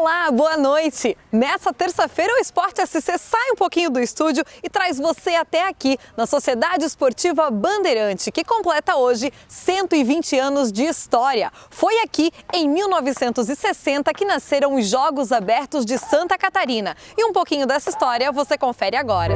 Olá, boa noite! Nessa terça-feira, o Esporte SC sai um pouquinho do estúdio e traz você até aqui, na Sociedade Esportiva Bandeirante, que completa hoje 120 anos de história. Foi aqui, em 1960, que nasceram os Jogos Abertos de Santa Catarina. E um pouquinho dessa história você confere agora.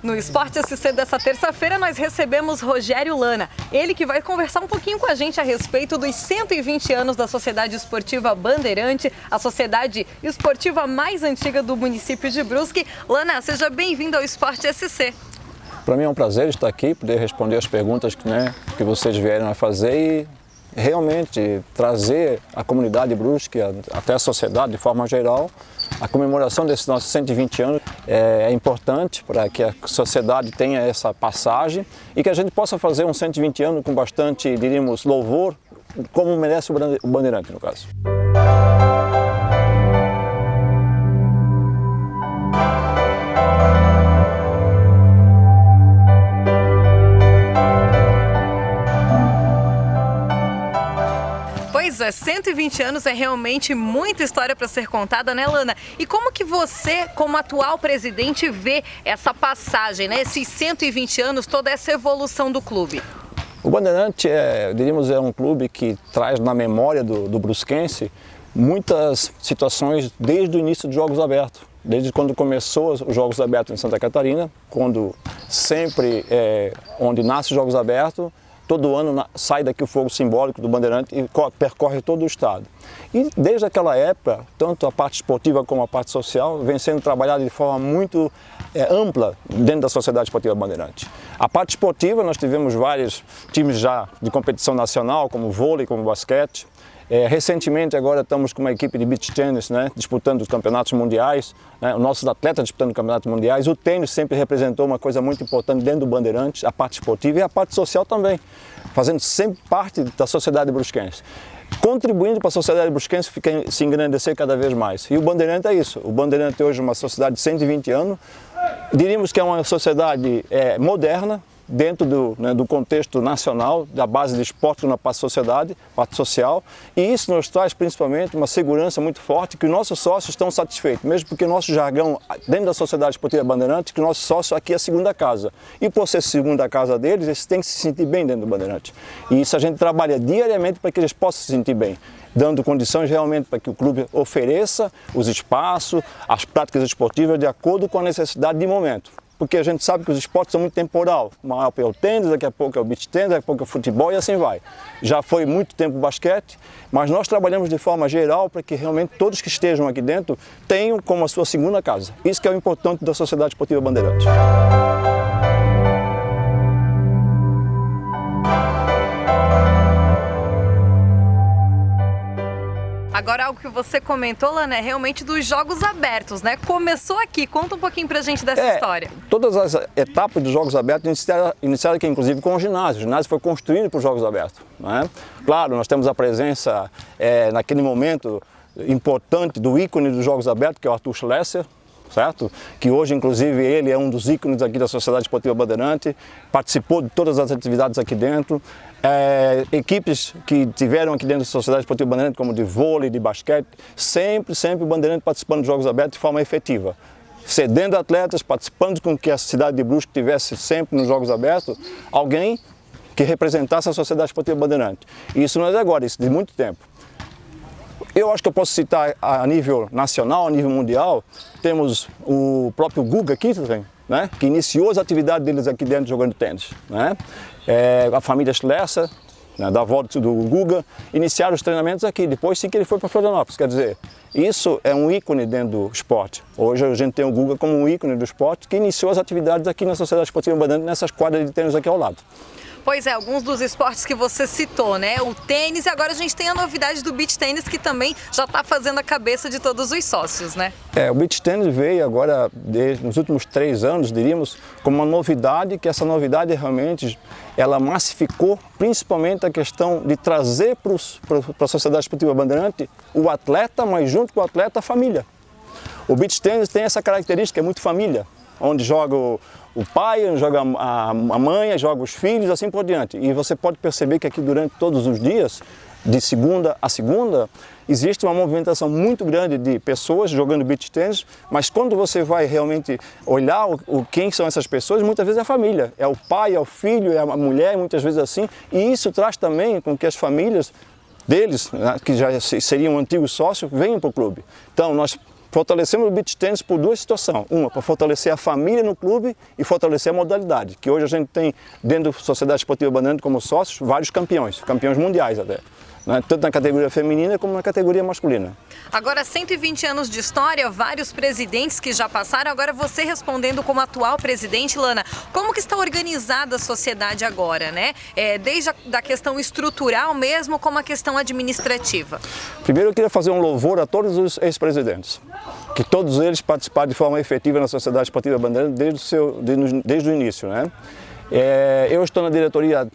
No Esporte SC dessa terça-feira nós recebemos Rogério Lana, ele que vai conversar um pouquinho com a gente a respeito dos 120 anos da Sociedade Esportiva Bandeirante, a sociedade esportiva mais antiga do município de Brusque. Lana, seja bem-vindo ao Esporte SC. Para mim é um prazer estar aqui, poder responder as perguntas que vocês vieram a fazer e realmente trazer a comunidade de Brusque, até a sociedade de forma geral. A comemoração desses nossos 120 anos é importante para que a sociedade tenha essa passagem e que a gente possa fazer um 120 anos com bastante, diríamos, louvor, como merece o Bandeirante, no caso. Pois é, 120 anos é realmente muita história para ser contada, né, Lana? E como que você, como atual presidente, vê essa passagem, né? Esses 120 anos, toda essa evolução do clube? O Bandeirante, diríamos, é um clube que traz na memória do brusquense muitas situações desde o início dos Jogos Abertos. Desde quando começou os Jogos Abertos em Santa Catarina, quando sempre, onde nasce os Jogos Abertos, todo ano sai daqui o fogo simbólico do Bandeirante e percorre todo o estado. E desde aquela época, tanto a parte esportiva como a parte social vem sendo trabalhada de forma muito ampla dentro da Sociedade Esportiva Bandeirante. A parte esportiva, nós tivemos vários times já de competição nacional, como vôlei, como basquete. Recentemente agora estamos com uma equipe de beach tennis, né, disputando os campeonatos mundiais, né, os nossos atletas disputando campeonatos mundiais. O tênis sempre representou uma coisa muito importante dentro do Bandeirante, a parte esportiva e a parte social também, fazendo sempre parte da sociedade brusquense, contribuindo para a sociedade brusquense se engrandecer cada vez mais. E o Bandeirante é isso. O Bandeirante hoje é uma sociedade de 120 anos, diríamos que é uma sociedade moderna, dentro do contexto nacional, da base de esporte na parte sociedade, parte social, e isso nos traz principalmente uma segurança muito forte que os nossos sócios estão satisfeitos, mesmo porque o nosso jargão dentro da Sociedade Esportiva Bandeirante, que o nosso sócio aqui é a segunda casa, e por ser segunda casa deles, eles têm que se sentir bem dentro do Bandeirante, e isso a gente trabalha diariamente para que eles possam se sentir bem, dando condições realmente para que o clube ofereça os espaços, as práticas esportivas de acordo com a necessidade de momento. Porque a gente sabe que os esportes são muito temporal. Uma época é o tênis, daqui a pouco é o beach tennis, daqui a pouco é o futebol e assim vai. Já foi muito tempo o basquete, mas nós trabalhamos de forma geral para que realmente todos que estejam aqui dentro tenham como a sua segunda casa. Isso que é o importante da Sociedade Esportiva Bandeirante. Agora, algo que você comentou, Lana, é realmente dos Jogos Abertos, né? Começou aqui, conta um pouquinho pra gente dessa história. Todas as etapas dos Jogos Abertos iniciaram aqui, inclusive, com o ginásio. O ginásio foi construído para os Jogos Abertos, né? Claro, nós temos a presença, naquele momento importante, do ícone dos Jogos Abertos, que é o Arthur Schlesser, certo? Que hoje, inclusive, ele é um dos ícones aqui da Sociedade Esportiva Bandeirante, participou de todas as atividades aqui dentro. Equipes que tiveram aqui dentro da Sociedade Esportiva Bandeirante, como de vôlei, de basquete, sempre o Bandeirante participando dos Jogos Abertos de forma efetiva. Cedendo atletas, participando com que a cidade de Brusque tivesse sempre nos Jogos Abertos alguém que representasse a Sociedade Esportiva Bandeirante. E isso não é de agora, isso é de muito tempo. Eu acho que eu posso citar a nível nacional, a nível mundial, temos o próprio Guga aqui também, né, que iniciou as atividades deles aqui dentro jogando tênis, né? A família Schlesser, né, da avó do Guga, iniciaram os treinamentos aqui, depois sim que ele foi para Florianópolis. Quer dizer, isso é um ícone dentro do esporte. Hoje a gente tem o Guga como um ícone do esporte que iniciou as atividades aqui na Sociedade Esportiva Bandeirante, nessas quadras de tênis aqui ao lado. Pois é, alguns dos esportes que você citou, né? O tênis, e agora a gente tem a novidade do beach tênis, que também já está fazendo a cabeça de todos os sócios, né? O beach tênis veio agora, nos últimos 3 anos, diríamos, como uma novidade, que essa novidade realmente, ela massificou principalmente a questão de trazer para a Sociedade Esportiva Bandeirante o atleta, mas junto com o atleta a família. O beach tennis tem essa característica, é muito família, onde joga o pai, joga a mãe, joga os filhos, assim por diante. E você pode perceber que aqui durante todos os dias, de segunda a segunda, existe uma movimentação muito grande de pessoas jogando beach tennis, mas quando você vai realmente olhar quem são essas pessoas, muitas vezes é a família, é o pai, é o filho, é a mulher, muitas vezes assim, e isso traz também com que as famílias deles, né, que já seriam antigos sócios, venham para o clube. Então nós fortalecemos o beach tennis por duas situações. Uma, para fortalecer a família no clube e fortalecer a modalidade, que hoje a gente tem dentro da Sociedade Esportiva Bandeirante como sócios vários campeões mundiais até. Tanto na categoria feminina como na categoria masculina. Agora, 120 anos de história, vários presidentes que já passaram. Agora você respondendo como atual presidente, Lana, como que está organizada a sociedade agora, né? Desde a questão estrutural mesmo, como a questão administrativa. Primeiro eu queria fazer um louvor a todos os ex-presidentes, que todos eles participaram de forma efetiva na Sociedade Esportiva Bandeirante desde o início, né? Eu estou na diretoria há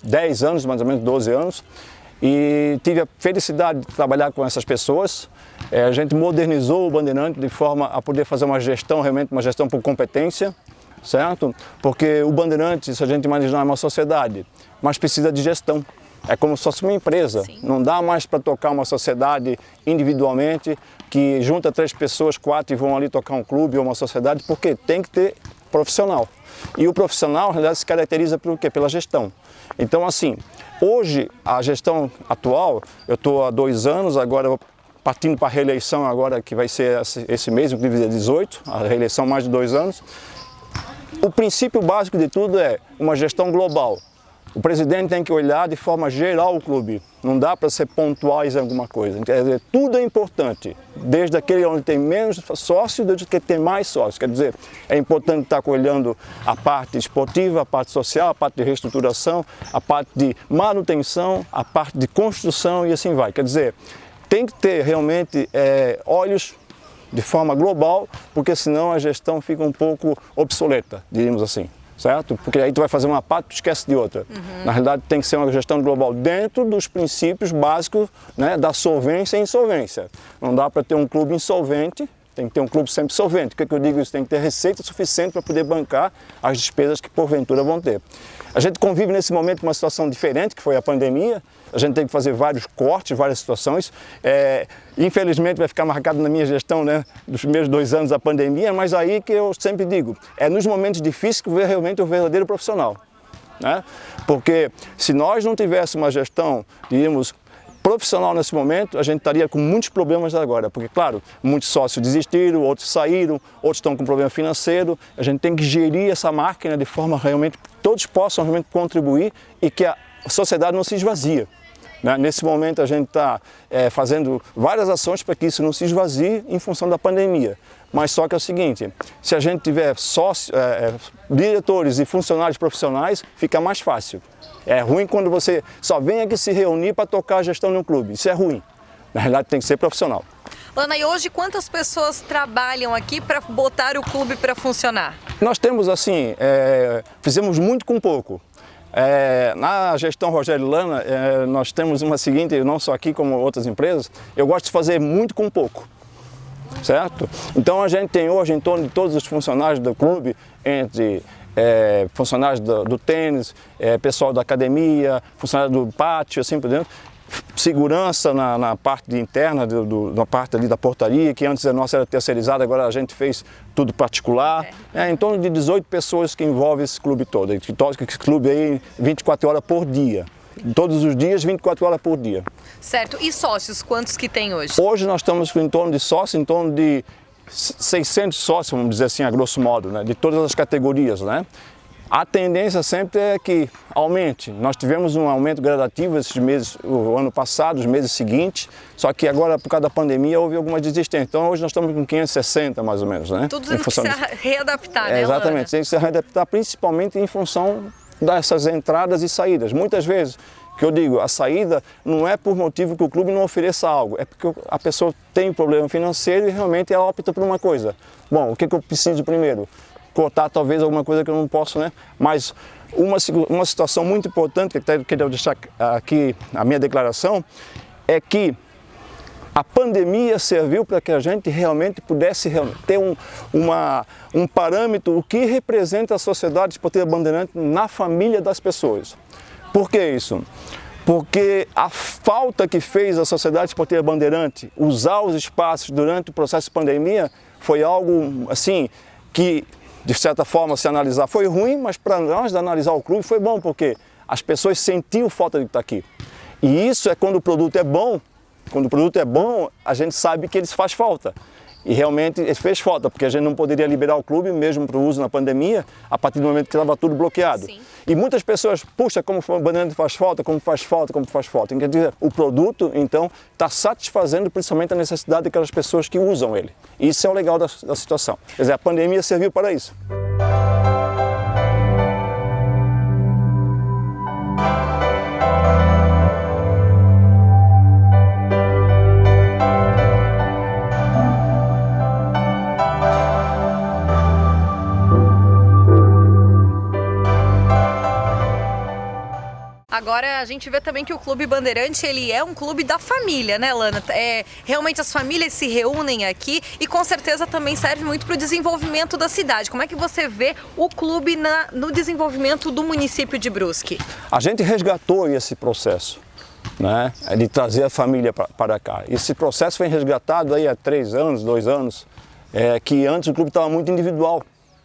10 anos, mais ou menos 12 anos, e tive a felicidade de trabalhar com essas pessoas. A gente modernizou o Bandeirante de forma a poder fazer uma gestão, realmente uma gestão por competência, certo? Porque o Bandeirante, se a gente imaginar, é uma sociedade, mas precisa de gestão. É como se fosse uma empresa. Sim. Não dá mais para tocar uma sociedade individualmente, que junta 3 pessoas, 4 e vão ali tocar um clube ou uma sociedade, porque tem que ter profissional. E o profissional, na realidade, se caracteriza pelo quê? Pela gestão. Então, assim, hoje, a gestão atual, eu estou há 2 anos, agora partindo para a reeleição, agora que vai ser esse mês, inclusive 18, a reeleição mais de 2 anos. O princípio básico de tudo é uma gestão global. O presidente tem que olhar de forma geral o clube, não dá para ser pontuais em alguma coisa. Quer dizer, tudo é importante, desde aquele onde tem menos sócios, desde que tem mais sócios. Quer dizer, é importante estar olhando a parte esportiva, a parte social, a parte de reestruturação, a parte de manutenção, a parte de construção e assim vai. Quer dizer, tem que ter realmente olhos de forma global, porque senão a gestão fica um pouco obsoleta, diríamos assim. Certo? Porque aí tu vai fazer uma parte e tu esquece de outra. Uhum. Na realidade tem que ser uma gestão global dentro dos princípios básicos, né, da solvência e insolvência. Não dá para ter um clube insolvente, tem que ter um clube sempre solvente. O que eu digo isso? Tem que ter receita suficiente para poder bancar as despesas que porventura vão ter. A gente convive nesse momento com uma situação diferente, que foi a pandemia. A gente tem que fazer vários cortes, várias situações. Infelizmente vai ficar marcado na minha gestão, né, dos primeiros 2 anos da pandemia, mas aí que eu sempre digo, é nos momentos difíceis que vê realmente o verdadeiro profissional. Né? Porque se nós não tivéssemos uma gestão, diríamos, profissional nesse momento, a gente estaria com muitos problemas agora, porque, claro, muitos sócios desistiram, outros saíram, outros estão com problema financeiro. A gente tem que gerir essa máquina de forma realmente que todos possam realmente contribuir e que a sociedade não se esvazie. Nesse momento a gente está fazendo várias ações para que isso não se esvazie em função da pandemia. Mas só que é o seguinte, se a gente tiver diretores e funcionários profissionais, fica mais fácil. É ruim quando você só vem aqui se reunir para tocar a gestão de um clube. Isso é ruim. Na realidade tem que ser profissional. Lana, e hoje quantas pessoas trabalham aqui para botar o clube para funcionar? Nós temos assim, fizemos muito com pouco. Na gestão Rogério Lana, nós temos uma seguinte, não só aqui como outras empresas, eu gosto de fazer muito com pouco, certo? Então a gente tem hoje em torno de todos os funcionários do clube, entre funcionários do tênis, pessoal da academia, funcionários do pátio, assim por dentro, segurança na parte interna, na parte ali da portaria, que antes a nossa era terceirizada, agora a gente fez tudo particular. Em torno de 18 pessoas que envolvem esse clube todo. Que toca esse clube aí 24 horas por dia. Todos os dias, 24 horas por dia. Certo. E sócios, quantos que tem hoje? Hoje nós estamos em torno de sócios, em torno de 600 sócios, vamos dizer assim, a grosso modo, né? De todas as categorias, né? A tendência sempre é que aumente. Nós tivemos um aumento gradativo esses meses, o ano passado, os meses seguintes, só que agora, por causa da pandemia, houve alguma desistência. Então, hoje nós estamos com 560, mais ou menos, né? Tudo tem que se readaptar, né, exatamente, Lana? tem que se readaptar, principalmente em função dessas entradas e saídas. Muitas vezes, que eu digo, a saída não é por motivo que o clube não ofereça algo, é porque a pessoa tem um problema financeiro e realmente ela opta por uma coisa. Bom, o que eu preciso primeiro? Cortar talvez alguma coisa que eu não posso, né? Mas uma situação muito importante, que eu queria deixar aqui a minha declaração, é que A pandemia serviu para que a gente realmente pudesse ter um parâmetro, o que representa a Sociedade Esportiva Bandeirante na família das pessoas. Por que isso? Porque a falta que fez a Sociedade Esportiva Bandeirante usar os espaços durante o processo de pandemia foi algo assim que, de certa forma, se analisar foi ruim, mas para nós analisar o clube foi bom, porque as pessoas sentiam falta de estar aqui. E isso é quando o produto é bom. Quando o produto é bom, a gente sabe que ele faz falta. E realmente ele fez falta, porque a gente não poderia liberar o clube, mesmo para o uso na pandemia, a partir do momento que estava tudo bloqueado. Sim. E muitas pessoas, puxa, como o Bandeirante faz falta, como faz falta, como faz falta. Quer dizer, o produto, então, está satisfazendo principalmente a necessidade daquelas pessoas que usam ele. Isso é o legal da situação. Quer dizer, a pandemia serviu para isso. Agora a gente vê também que o Clube Bandeirante, ele é um clube da família, né, Lana? Realmente as famílias se reúnem aqui e com certeza também serve muito para o desenvolvimento da cidade. Como é que você vê o clube no desenvolvimento do município de Brusque? A gente resgatou esse processo, né, de trazer a família para cá. Esse processo foi resgatado aí há 3 anos, 2 anos, que antes o clube estava muito individual.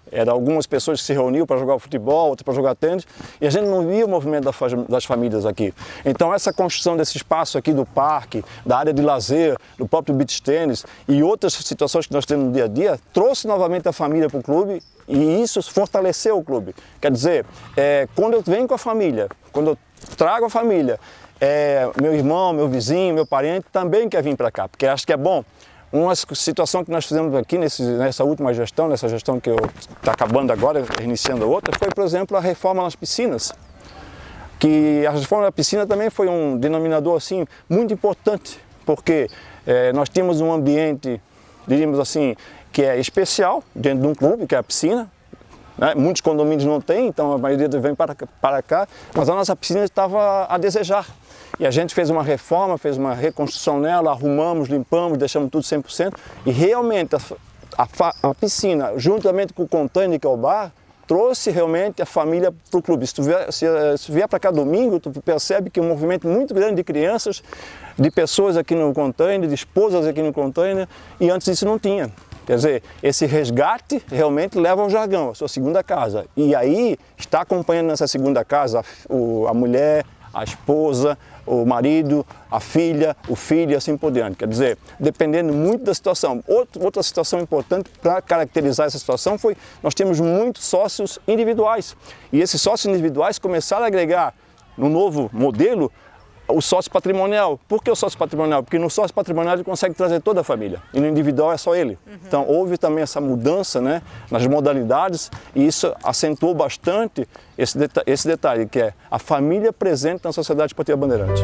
Eram algumas pessoas que se reuniam para jogar futebol, outras para jogar tênis, e a gente não via o movimento das famílias aqui. Então essa construção desse espaço aqui do parque, da área de lazer, do próprio beach tênis e outras situações que nós temos no dia a dia, trouxe novamente a família para o clube e isso fortaleceu o clube. Quer dizer, quando eu venho com a família, quando eu trago a família, meu irmão, meu vizinho, meu parente também quer vir para cá, porque acho que é bom. Uma situação que nós fizemos aqui nessa última gestão, nessa gestão que está acabando agora, iniciando a outra, foi, por exemplo, a reforma nas piscinas. Que a reforma da piscina também foi um denominador assim, muito importante, porque nós tínhamos um ambiente, diríamos assim, que é especial dentro de um clube, que é a piscina. Né? Muitos condomínios não têm, então a maioria vem para cá, mas a nossa piscina estava a desejar. E a gente fez uma reforma, fez uma reconstrução nela, arrumamos, limpamos, deixamos tudo 100%. E realmente a piscina, juntamente com o container, que é o bar, trouxe realmente a família para o clube. Se tu vier para cá domingo, tu percebe que um movimento muito grande de crianças, de pessoas aqui no container, de esposas aqui no container, e antes isso não tinha. Quer dizer, esse resgate realmente leva ao Jargão, a sua segunda casa. E aí está acompanhando nessa segunda casa a mulher, a esposa, o marido, a filha, o filho e assim por diante. Quer dizer, dependendo muito da situação. Outra situação importante para caracterizar essa situação foi nós temos muitos sócios individuais. E esses sócios individuais começaram a agregar no novo modelo o sócio patrimonial. Por que o sócio patrimonial? Porque no sócio patrimonial ele consegue trazer toda a família e no individual é só ele. Então houve também essa mudança, né, nas modalidades e isso acentuou bastante esse detalhe, que é a família presente na Sociedade Esportiva Bandeirante.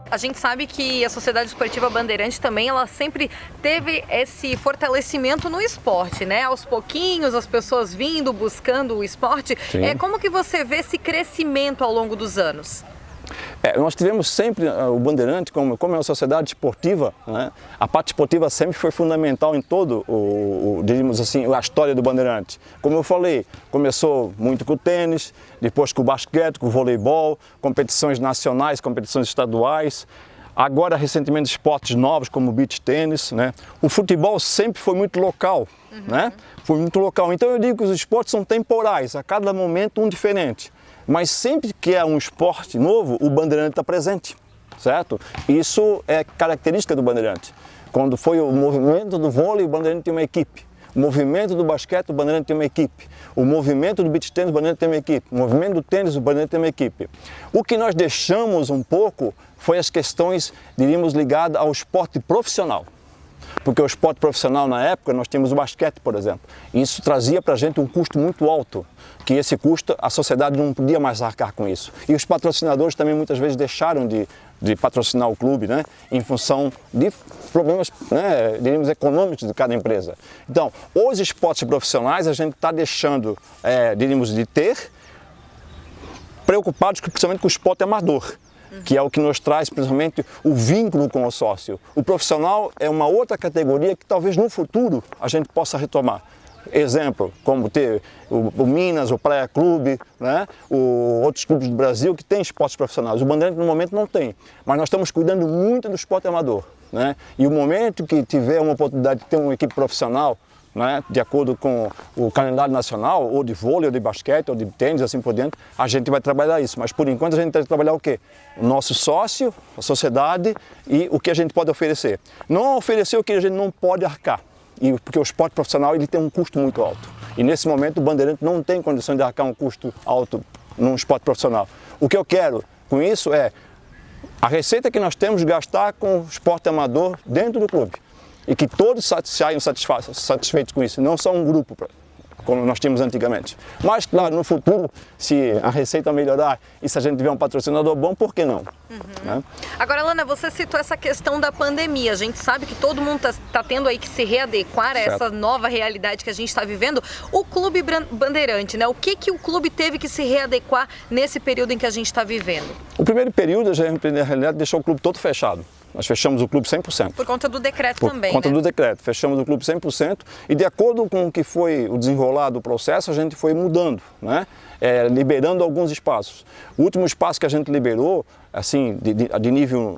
A gente sabe que a Sociedade Esportiva Bandeirante também, ela sempre teve esse fortalecimento no esporte, né? Aos pouquinhos, as pessoas vindo, buscando o esporte. Como que você vê esse crescimento ao longo dos anos? Nós tivemos sempre o Bandeirante, como é uma sociedade esportiva, né? A parte esportiva sempre foi fundamental em todo, diríamos assim, a história do Bandeirante. Como eu falei, começou muito com o tênis, depois com o basquete, com o voleibol, competições nacionais, competições estaduais. Agora, recentemente, esportes novos como o beach tênis, né? O futebol sempre foi muito local, né? Foi muito local. Então eu digo que os esportes são temporais, a cada momento um diferente. Mas sempre que é um esporte novo, o Bandeirante está presente, certo? Isso é característica do Bandeirante. Quando foi o movimento do vôlei, o Bandeirante tem uma equipe. O movimento do basquete, o Bandeirante tem uma equipe. O movimento do beach tênis, o Bandeirante tem uma equipe. O movimento do tênis, o Bandeirante tem uma equipe. O que nós deixamos um pouco foi as questões, diríamos, ligadas ao esporte profissional. Porque o esporte profissional na época, nós tínhamos o basquete, por exemplo. E isso trazia para a gente um custo muito alto, que esse custo a sociedade não podia mais arcar com isso. E os patrocinadores também muitas vezes deixaram de de patrocinar o clube, né, em função de problemas, né, diríamos, econômicos de cada empresa. Então, os esportes profissionais a gente está deixando, diríamos, de ter, preocupados principalmente com o esporte amador, que é o que nos traz principalmente o vínculo com o sócio. O profissional é uma outra categoria que talvez no futuro a gente possa retomar. Exemplo, como ter o Minas, o Praia Clube, né? Outros clubes do Brasil que têm esportes profissionais. O Bandeirantes no momento não tem, mas nós estamos cuidando muito do esporte amador, né? E o momento que tiver uma oportunidade de ter uma equipe profissional, né, de acordo com o calendário nacional, ou de vôlei, ou de basquete, ou de tênis, assim por diante, a gente vai trabalhar isso. Mas por enquanto a gente tem que trabalhar o quê? O nosso sócio, a sociedade e o que a gente pode oferecer. Não oferecer o que a gente não pode arcar, porque o esporte profissional ele tem um custo muito alto. E nesse momento o Bandeirante não tem condição de arcar um custo alto num esporte profissional. O que eu quero com isso é a receita que nós temos de gastar com o esporte amador dentro do clube. E que todos saiam satisfeitos com isso, não só um grupo, como nós tínhamos antigamente. Mas, claro, no futuro, se a receita melhorar e se a gente tiver um patrocinador bom, por que não? Né? Agora, Lana, você citou essa questão da pandemia. A gente sabe que todo mundo está tendo aí que se readequar a essa nova realidade que a gente está vivendo. O Clube Bandeirante, né? O que o clube teve que se readequar nesse período em que a gente está vivendo? O primeiro período, na realidade, deixou o clube todo fechado. Nós fechamos o clube 100%. Por conta do decreto também, Por conta do decreto. Fechamos o clube 100% e de acordo com o que foi o desenrolar do processo, a gente foi mudando, né? Liberando alguns espaços. O último espaço que a gente liberou, assim, de nível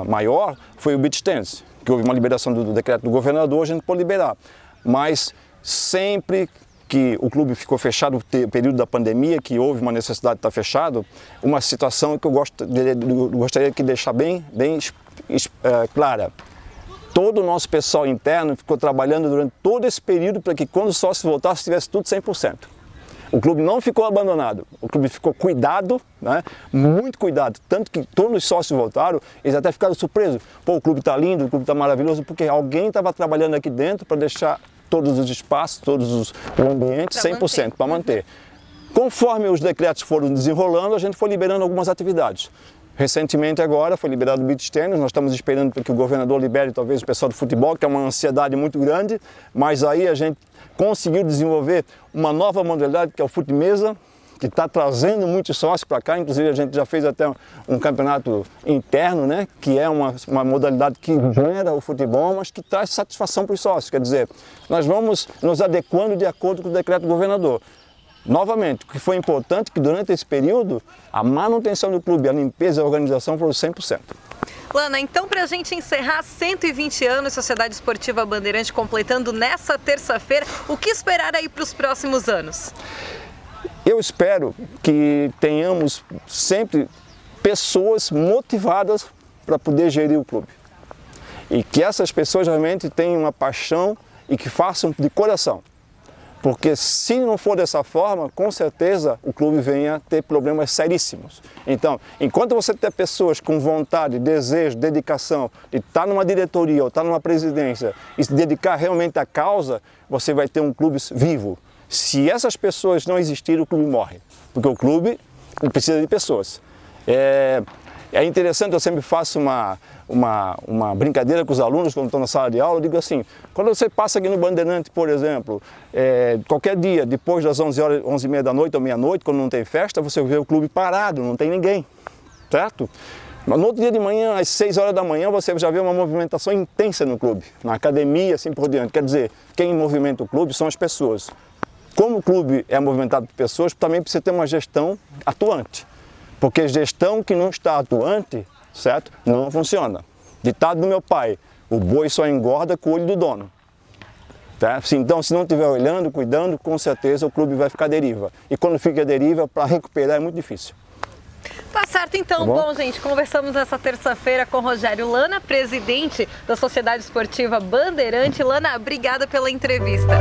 maior, foi o beach tennis, que houve uma liberação do decreto do governador, a gente pôde liberar. Mas sempre que o clube ficou fechado no período da pandemia, que houve uma necessidade de estar fechado, uma situação que eu gostaria de deixar bem clara. Todo o nosso pessoal interno ficou trabalhando durante todo esse período para que quando o sócio voltasse tivesse tudo 100%. O clube não ficou abandonado, o clube ficou cuidado, né? Muito cuidado, tanto que todos os sócios voltaram, eles até ficaram surpresos. Pô, o clube está lindo, o clube está maravilhoso, porque alguém estava trabalhando aqui dentro para deixar todos os espaços, todos os ambientes 100% para manter. Conforme os decretos foram desenrolando, a gente foi liberando algumas atividades. Recentemente agora foi liberado o beach tennis, nós estamos esperando que o governador libere talvez o pessoal do futebol, que é uma ansiedade muito grande, mas aí a gente conseguiu desenvolver uma nova modalidade que é o fute-mesa, que está trazendo muitos sócios para cá, inclusive a gente já fez até um campeonato interno, né, que é uma modalidade que gera o futebol, mas que traz satisfação para os sócios, quer dizer, nós vamos nos adequando de acordo com o decreto do governador. Novamente, o que foi importante é que durante esse período, a manutenção do clube, a limpeza e a organização foram 100%. Lana, então para a gente encerrar 120 anos, Sociedade Esportiva Bandeirante completando nessa terça-feira, o que esperar aí para os próximos anos? Eu espero que tenhamos sempre pessoas motivadas para poder gerir o clube. E que essas pessoas realmente tenham uma paixão e que façam de coração. Porque se não for dessa forma, com certeza o clube venha a ter problemas seríssimos. Então, enquanto você ter pessoas com vontade, desejo, dedicação de estar numa diretoria ou estar numa presidência e se dedicar realmente à causa, você vai ter um clube vivo. Se essas pessoas não existirem, o clube morre, porque o clube precisa de pessoas. É interessante, eu sempre faço uma brincadeira com os alunos quando estão na sala de aula, eu digo assim, quando você passa aqui no Bandeirante, por exemplo, qualquer dia, depois das 11h, 11h30 da noite ou meia-noite, quando não tem festa, você vê o clube parado, não tem ninguém, certo? Mas no outro dia de manhã, às 6h da manhã, você já vê uma movimentação intensa no clube, na academia, assim por diante. Quer dizer, quem movimenta o clube são as pessoas. Como o clube é movimentado por pessoas, também precisa ter uma gestão atuante. Porque gestão que não está atuante, certo? Não funciona. Ditado do meu pai, o boi só engorda com o olho do dono. Tá? Então, se não estiver olhando, cuidando, com certeza o clube vai ficar à deriva. E quando fica à deriva, para recuperar é muito difícil. Tá certo, então. Tá bom, gente, conversamos essa terça-feira com Rogério Lana, presidente da Sociedade Esportiva Bandeirante. Lana, obrigada pela entrevista.